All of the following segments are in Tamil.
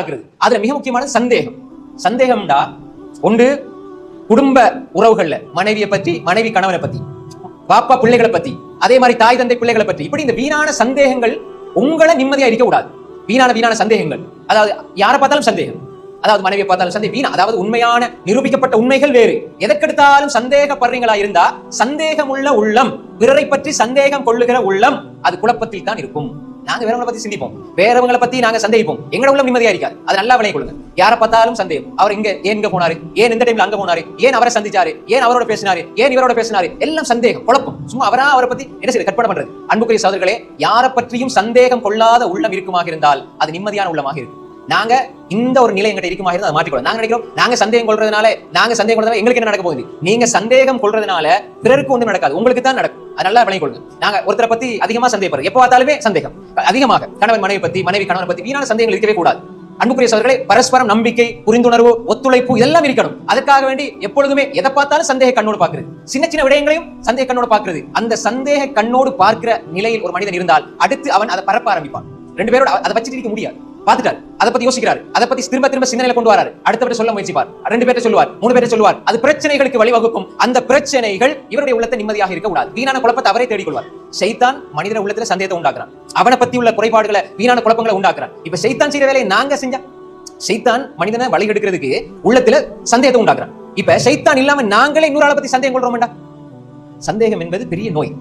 அதுல மிக முக்கியமான சந்தேகம். சந்தேகம்டா ஒன்று குடும்ப உறவுகள்ல மனைவியை பற்றி, மனைவி கணவனை பத்தி, பாப்பா பிள்ளைகளை பத்தி, அதே மாதிரி தாய் தந்தை பிள்ளைகளை பற்றி, இப்படி இந்த வீணான சந்தேகங்கள் உங்களை நிம்மதியா இருக்க கூடாது. வீணான சந்தேகங்கள், அதாவது யாரை பார்த்தாலும் சந்தேகம், அதாவது மனைவியை பார்த்தாலும் சந்தேகம், வீணா, அதாவது உண்மையான நிரூபிக்கப்பட்ட உண்மைகள் வேறு. எதற்கெடுத்தாலும் சந்தேகப்படுறீங்களா இருந்தா சந்தேகம் உள்ள உள்ளம், பிறரை பற்றி சந்தேகம் கொள்ளுகிற உள்ளம், அது குழப்பத்தில் தான் இருக்கும். நாங்க வேறவங்களை பத்தி சிந்திப்போம், வேறவங்களை பத்தி நாங்க சந்தேகிப்போம், எங்களோட உள்ள நிம்மதியா இருக்காது. அது நல்லா விளங்கிக் கொள்ளுங்க. யாரை பார்த்தாலும் சந்தேகம், அவர் எங்க போனாரு, ஏன் இந்த டைம்ல அங்க போனாரு, ஏன் அவரை சந்திச்சாரு, ஏன் அவரோட பேசினாரு, ஏன் இவரோட பேசினாரு, எல்லாம் சந்தேகம், குழப்பம். சும்மா அவரை பத்தி என்ன செய்ய கற்பனை பண்றது. அன்புக்குரிய சகோதரர்களே, யாரை பற்றியும் சந்தேகம் கொள்ளாத உள்ளம் இருக்குமாக இருந்தால் அது நிம்மதியான உள்ளமாக இருக்கும். நாங்க இந்த ஒரு நிலை எங்கிட்ட இருக்குமா இருந்தால் அதை மாற்றிக்கொள்ள நாங்க நினைக்கிறோம். நாங்க சந்தேகம் கொள்றதுனால எங்களுக்கு என்ன நடக்க போகுது? நீங்க சந்தேகம் கொள்றதுனால பிறருக்கு ஒன்றும் நடக்காது, உங்களுக்கு தான் நடக்கும். அது நல்லா விளங்கிக் கொள்ளுங்க. நாங்க ஒருத்தரை பத்தி அதிகமா சந்தேகப்படுறோம், எப்ப பார்த்தாலுமே சந்தேகம் அதிகமாக, கணவன் மனைவி பத்தி, மனைவி கணவனை பத்தி வீணான சந்தேகங்கள் இருக்கவே கூடாது. அன்புக்குரிய சகோதரர்களே, பரஸ்பரம் நம்பிக்கை, புரிந்துணர்வு, ஒத்துழைப்பு இதெல்லாம் இருக்கணும். அதுக்காக வேண்டி எப்பொழுதுமே எதை பார்த்தாலும் சந்தேக கண்ணோடு பார்க்கிறது, சின்ன சின்ன விடயங்களையும் சந்தேக கண்ணோடு பார்க்கிறது. அந்த சந்தேக கண்ணோடு பார்க்கிற நிலையில் ஒரு மனிதன் இருந்தால் அடுத்து அவன் அதை பரப்ப ஆரம்பிப்பான். ரெண்டு பேரோட அதை வச்சுட்டு இருக்க முடியாது. பார்த்துட்டார், அதை பத்தி யோசிக்கிறார், அதை பத்தி திரும்ப சிந்தனையில கொண்டு வராரு, அடுத்த சொல்ல முயற்சிப்பார், ரெண்டு பேர்ட்ட சொல்லுவார், மூணு பேர்ட்ட சொல்லுவார். அது பிரச்சனைகளுக்கு வழிவகுக்கும். அந்த பிரச்சனைகள் இவருடைய உள்ளத்தை நிம்மதியாக இருக்க கூடாது. வீணான குழப்பத்தை அவரே தேடிக்கொள்வார். ஷைத்தான் மனிதன உள்ளத்துல சந்தேகத்தை உண்டாக்குறான், அவனை பத்தி உள்ள குறைபாடுகளை, வீணான குழப்பங்களை உண்டாக்குறான். இப்ப ஷைத்தான் செய்யற வேலையை நாங்க செஞ்சா, ஷைத்தான் மனிதனை வழி எடுக்கிறதுக்கு உள்ளத்துல சந்தேகத்தை உண்டாக்குறான். இப்ப ஷைத்தான் இல்லாம நாங்களே இன்னொரு ஆளை பத்தி சந்தேகம் கொள்றோம்டா. சந்தேகம் என்பது பெரிய நோய்,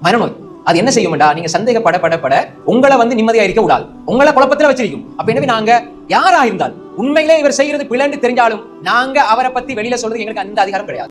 மனநோய். அது என்ன செய்யும்டா, நீங்க சந்தேகப்பட உங்களை நிம்மதியா இருக்க கூடாது, உங்களை குழப்பத்துல வச்சிருக்கும். அப்ப எனவே நாங்க யாரா இருந்தால் உண்மையிலே இவர் செய்யறது பிள்ளைன்னு தெரிஞ்சாலும் நாங்க அவரை பத்தி வெளியில சொல்றது எங்களுக்கு அந்த அதிகாரம் கிடையாது.